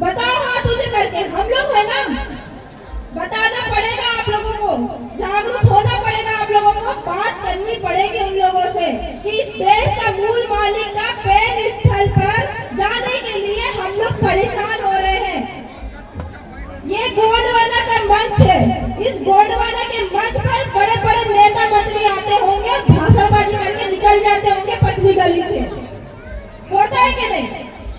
बताओ हाथ ऊंचे करके, हम लोग है ना। बताना पड़ेगा आप लोगों को, जागरूक होना पड़ेगा आप लोगों को, बात करनी पड़ेगी उन लोगों से कि इस देश का मूल मालिक का पेड़ स्थल पर जाने के लिए हम लोग परेशान हो रहे हैं। ये गोंडवाना का मंच है, इस गोंडवाना के मंच पर बड़े बड़े नेता मंत्री आते होंगे, भाषणबाजी करके निकल जाते होंगे पतली गली से, होता है कि नहीं?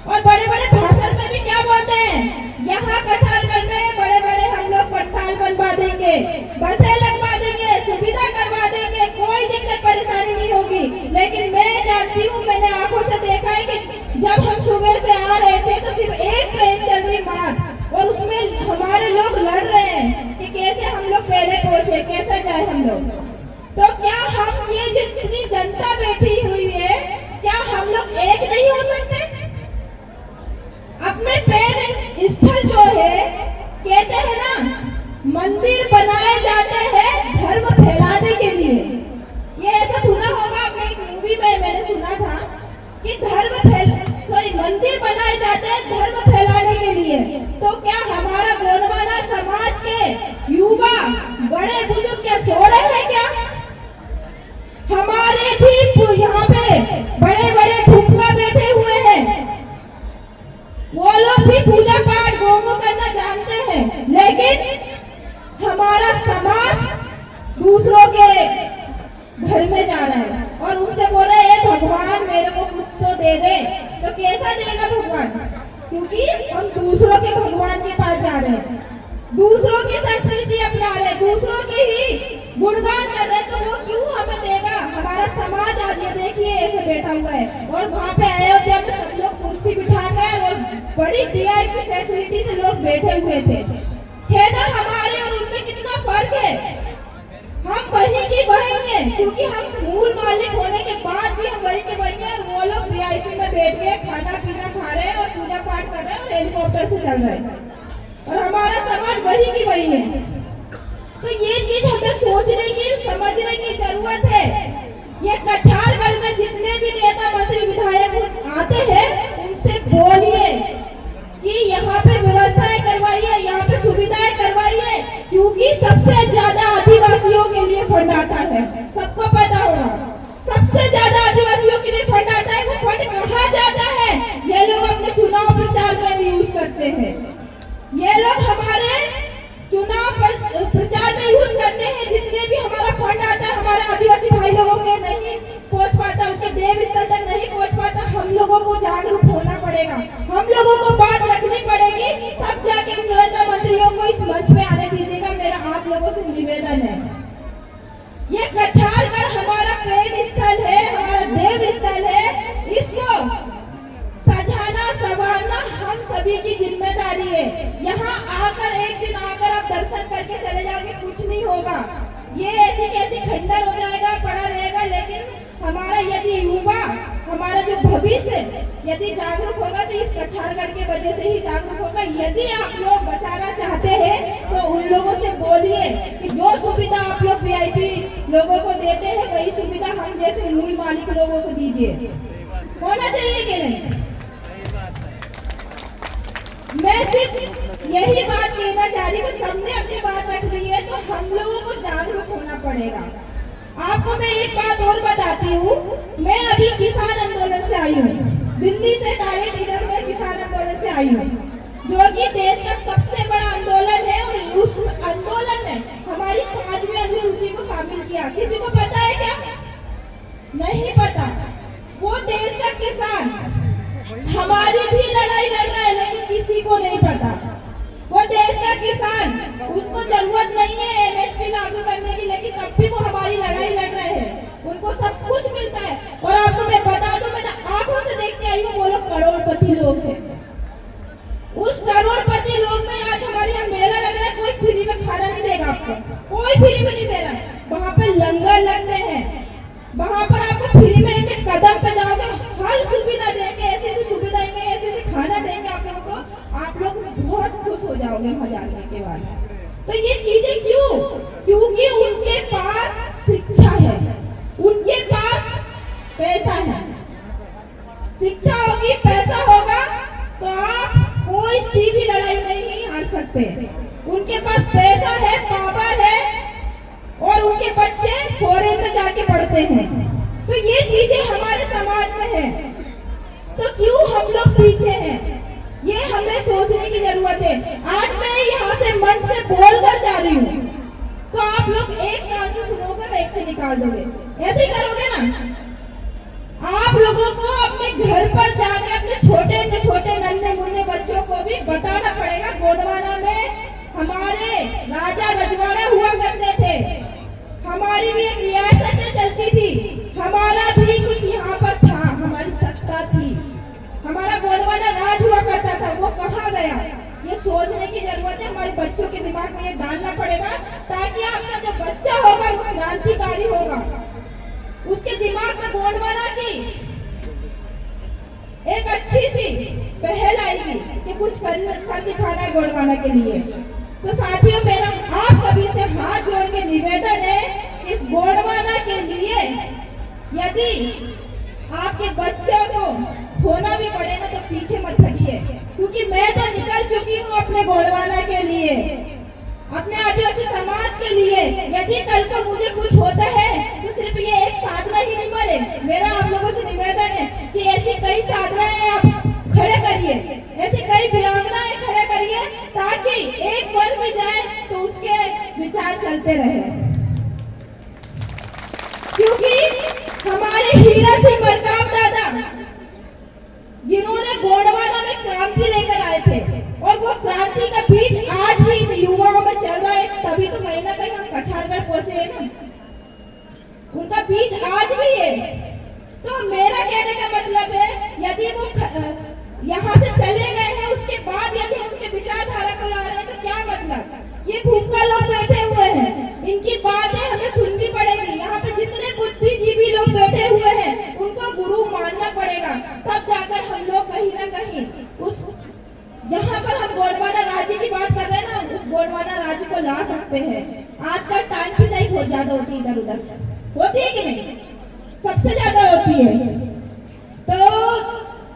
और बड़े बड़े भाषण में भी क्या बोलते हैं, यहाँ कछारगढ़ में बड़े बड़े हम लोग पंडाल बनवा देंगे, बसें लगवा देंगे, सुविधा करवा देंगे, कोई दिक्कत परेशानी नहीं होगी। लेकिन मैं जानती हूँ, मैंने आंखों से देखा है कि जब हम सुबह से आ रहे थे तो सिर्फ एक ट्रेन चल रही मात्र, और उसमें हमारे लोग लड़ रहे हैं कि कैसे हम लोग पहले पहुंचे, कैसे जाए हम लोग। तो क्या हम ये जितनी जनता बैठी हुई है, क्या हम लोग एक नहीं हो सकते? अपने पेड़ स्थल जो है, कहते हैं ना मंदिर बनाए जाते हैं धर्म फैलाने के लिए। ये ऐसा सुना होगा, अपने एक मूवी में मैंने सुना था कि मंदिर बनाए जाते हैं धर्म फैलाने के लिए। तो क्या हमारा गोंडवाना समाज के युवा बड़े बुजुर्ग क्या सो रहे हैं क्या? हमारे भी यहाँ पे बड़े बड़े भूखा बैठे हुए हैं, वो लोग भी पूजा पाठ गोमो करना जानते हैं, लेकिन हमारा समाज दूसरों के घर में जा रहा है और उनसे बोल रहे हैं भगवान मेरे को कुछ तो दे दे। तो कैसा देगा भगवान? क्योंकि हम दूसरों के भगवान के पास जा रहे हैं, दूसरों की संस्कृति अपना रहे हैं, दूसरों के ही गुणगान कर रहे हैं, तो वो क्यों हमें देगा? हमारा समाज आज ये देखिए ऐसे बैठा हुआ है, और वहाँ पे अयोध्या में सब लोग कुर्सी बिठाकर और बड़ी वीआईपी फैसिलिटी से लोग बैठे हुए थे, है ना? हमारे और उनमें कितना फर्क है। हम वही की वही हैं, क्योंकि हम मूल मालिक होने के बाद भी हम वही के वही हैं, और वो लोग वीआईपी में बैठ के खाना पीना खा रहे हैं और पूजा पाठ कर रहे हैं और हेलीकॉप्टर से चल रहे हैं, और हमारा समाज वही की वही है। तो ये चीज हमें सोचने की, समझने की जरूरत है। ये कछारगढ़ में जितने भी नेता मंत्री विधायक आते हैं, उनसे बोलिए कि यहाँ पे व्यवस्थाएं करवाइए, यहाँ पे सुविधाएं करवाइए, क्योंकि सबसे ज्यादा आदिवासियों के लिए फंड आता है, सबको पता होगा। सबसे ज्यादा आदिवासियों के लिए फंड आता है। वो फंड कहाँ जाता है? ये लोग अपने चुनाव प्रचार में यूज करते हैं, ये लोग हमारे चुनाव प्रचार में यूज करते हैं। जितने भी हमारा फंड आता है, हमारे आदिवासी भाई लोगों के नहीं पहुंच पाता, उनके देव स्थल तक नहीं पहुंच पाता। हम लोगों को जागरूक होना पड़ेगा, हम लोगों को बात रखनी पड़ेगी, तब जाके नेता मंत्रियों को इस मंच पे आने दीजिएगा। मेरा आप लोगों से निवेदन है, ये कछारगढ़ हमारा प्रेम स्थल है, हमारा देव स्थल है, इसको सजाना संवारना हम सभी की जिम्मेदारी है। यहाँ आकर एक दिन आकर आप दर्शन करके चले जाओगे, कुछ नहीं होगा, ये ऐसी कैसी खंडर हो जाएगा, पड़ा रहेगा। लेकिन हमारा यदि युवा, हमारा जो भविष्य यदि जागरूक होगा, तो इस कछारगढ़ के वजह से ही जागरूक होगा। यदि आप लोग बचाना चाहते हैं तो उन लोगों से बोलिए कि जो सुविधा आप लोग वीआईपी लोगों को देते हैं, वही सुविधा हम जैसे मूल मालिक लोगों को दीजिए। होना चाहिए कि नहीं? मैं सिर्फ यही बात कहना चाह रही हूँ, सबने अपनी बात रख ली है, तो हम लोगों को जागरूक होना पड़ेगा। आपको मैं एक बात और बताती हूँ, मैं अभी किसान आंदोलन से आई हूँ, दिल्ली से डायरेक्ट इधर में किसान आंदोलन से आई हूँ, जो कि देश का सबसे बड़ा आंदोलन है। और उस आंदोलन में हमारी 5वीं अनुसूची को शामिल किया। किसी को पता है क्या? नहीं पता। वो देश का किसान हमारी भी लड़ाई लड़ रहा है, लेकिन किसी को नहीं पता। वो देश का किसान, उनको जरूरत नहीं है एमएसपी लागू करने की, लेकिन तब भी वो हमारी लड़ाई लड़ रहे हैं, उनको सब कुछ मिलता है। और आपको मैं बता दूं, मैंने आंखों से देख के आई हूँ, वो लोग करोड़पति लोग हैं। उस करोड़पति लोग में आज हमारे यहाँ मेला लग रहा है, कोई फ्री में खाना नहीं देगा आपको, कोई फ्री में नहीं दे रहा। वहाँ पे लंगर लगते हैं, वहाँ पर आपको फ्री में एक कदम पे जाओगे, हर सुविधा देंगे, ऐसी सुविधा देंगे, ऐसे खाना देंगे आप लोगों को, आप लोग बहुत खुश हो जाओगे वहाँ जाने के बाद। तो ये चीजें क्यों? क्योंकि उनके पास शिक्षा है, उनके पास पैसा है। शिक्षा होगी, पैसा होगा, तो आप कोई सीख सकते। उनके पास पैसा है, पावर है और उनके बच्चे फॉरेन में जाके पढ़ते हैं। तो ये चीजें हमारे समाज में है, तो क्यों हम लोग पीछे हैं, ये हमें सोचने की जरूरत है। आज मैं यहाँ से मन से बोल कर जा रही हूँ, तो आप लोग एक कान से सुनोगे, एक से निकाल दोगे, ऐसे ही करोगे ना। आप लोगों को अपने घर पर जाकर अपने छोटे छोटे नन्हे मुन्ने बच्चों को भी बताना पड़ेगा। गोंडवाना में हमारे राजा रजवाड़े हुआ करते थे, हमारी भी एक रियासत चलती थी, हमारा भी कुछ यहाँ पर था, हमारी सत्ता थी, हमारा गोंडवाना राज हुआ करता था, वो कहाँ गया, ये सोचने की जरूरत है। हमारे बच्चों के दिमाग में ये डालना पड़ेगा, ताकि आपका जो बच्चा होगा वो क्रांतिकारी होगा, उसके दिमाग में गोंडवाना की एक अच्छी सी पहल आएगी कि कुछ कर दिखाना है गोंडवाना के लिए। तो साथियों, मेरा आप सभी से हाथ जोड़ के निवेदन है, इस गोंडवाना के लिए यदि आपके बच्चों को खोना भी पड़े ना, तो पीछे मत हटिए, क्योंकि मैं तो निकल चुकी हूँ अपने गोंडवाना के लिए, अपने आदिवासी समाज के लिए। यदि कल को मुझे कुछ होता है तो सिर्फ ये एक साधना ही नहीं मरे। मेरा आप लोगों से निवेदन है कि ऐसी कई साधनाएं आप खड़े करिए, ऐसी कई वीरांगनाएं खड़े करिए, ताकि एक मर भी जाए तो उसके विचार चलते रहे। क्योंकि हमारे हीरा सिंह मरकाम दादा, जिन्होंने गोंडवाना में क्रांति लेकर आए थे, और वो क्रांति का बीज आज भी इन युवाओं में चल रहा है, तभी तो कहीं ना कहीं हम कछारगढ़ पहुंचे हैं ना, उनका बीज आज भी है। तो मेरा कहने का मतलब है, यदि वो यहाँ से चले गए हैं, उसके बाद यदि उनके विचारधारा को ला रहे हैं, तो क्या मतलब। ये भूखा लोग बैठे हुए हैं, इनकी बातें हमें सुननी पड़ेगी। यहाँ पे जितने बुद्धिजीवी लोग बैठे हुए हैं, उनको गुरु मानना पड़ेगा, तब जाकर हम लोग कहीं ना कहीं उस जहाँ पर हम गोंडवाना राज्य की बात कर रहे हैं ना, उस गोंडवाना राज्य को ला सकते हैं। आजकल टाइम खिंचाई बहुत ज्यादा होती है, इधर उधर होती है कि नहीं, सबसे ज्यादा होती है। तो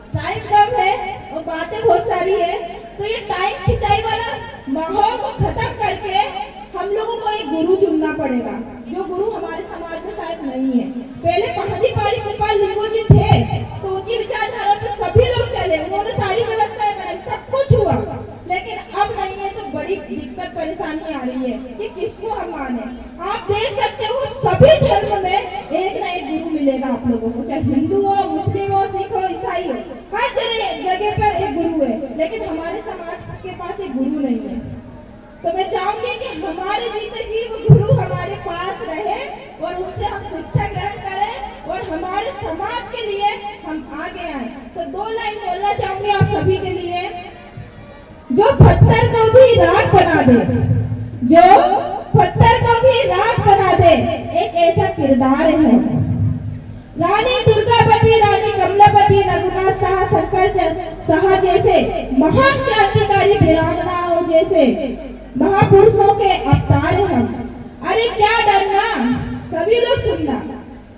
टाइम कम है और बातें बहुत सारी है, तो ये टाइम खिंचाई वाला माहौल को खत्म करके हम लोगों को एक गुरु चुनना पड़ेगा, जो गुरु हमारे समाज में शायद नहीं है। पहले पहाड़ी पारी गोपाल लिंगो जी थे, तो उनकी विचारधारा पे सभी लोग चले, उन्होंने सारी व्यवस्थाएं बनाई, सब कुछ हुआ, लेकिन अब नहीं है, तो बड़ी दिक्कत परेशानी आ रही है कि किसको हम माने। आप देख सकते हो सभी धर्म में एक ना एक गुरु मिलेगा आप लोगों को, चाहे हिंदू हो, मुस्लिम हो, सिख हो, ईसाई हो, हर जगह पर एक गुरु है, लेकिन हमारे समाज के पास एक गुरु नहीं है। तो मैं चाहूंगी कि हमारे जीते जी वो गुरु हमारे पास रहे और उनसे हम शिक्षा ग्रहण करें और हमारे समाज के लिए हम आगे आए। तो दो लाइन बोलना चाहूंगी आप सभी के लिए, जो पत्थर को भी राख बना दे, जो पत्थर को भी राख बना दे, एक ऐसा किरदार है। रानी दुर्गावती, रानी कमलापति, रघुनाथ साह, शंकर साह जैसे महान क्रांतिकारी वीरांगनाओं जैसे महापुरुषों के अवतार हैं हम। अरे क्या डरना, सभी लोग सुनना,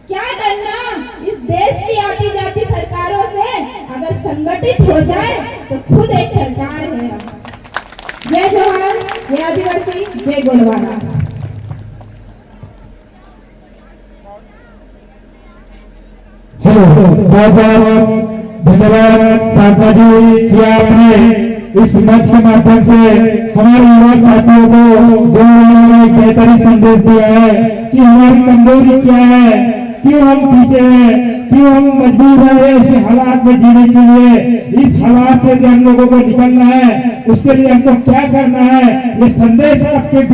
क्या डरना इस देश की आती जाती सरकारों से, अगर संगठित हो जाए तो खुद एक सरकार है। जय जोहार, जय आदिवासी, जय गोंडवाना। बहुत धन्यवाद शारदा जी कि आपने इस मंच के माध्यम से हमारे युवा साथियों को गोंडवाना में एक बेहतरीन संदेश दिया है कि हमारी कमजोरी क्या है, क्यों हम पीछे हैं, क्यों हम मजबूर हैं ऐसे हालात में जीने के लिए। इस हालात से हम लोगों को निकलना है, उसके लिए हमको क्या करना है, ये संदेश आपके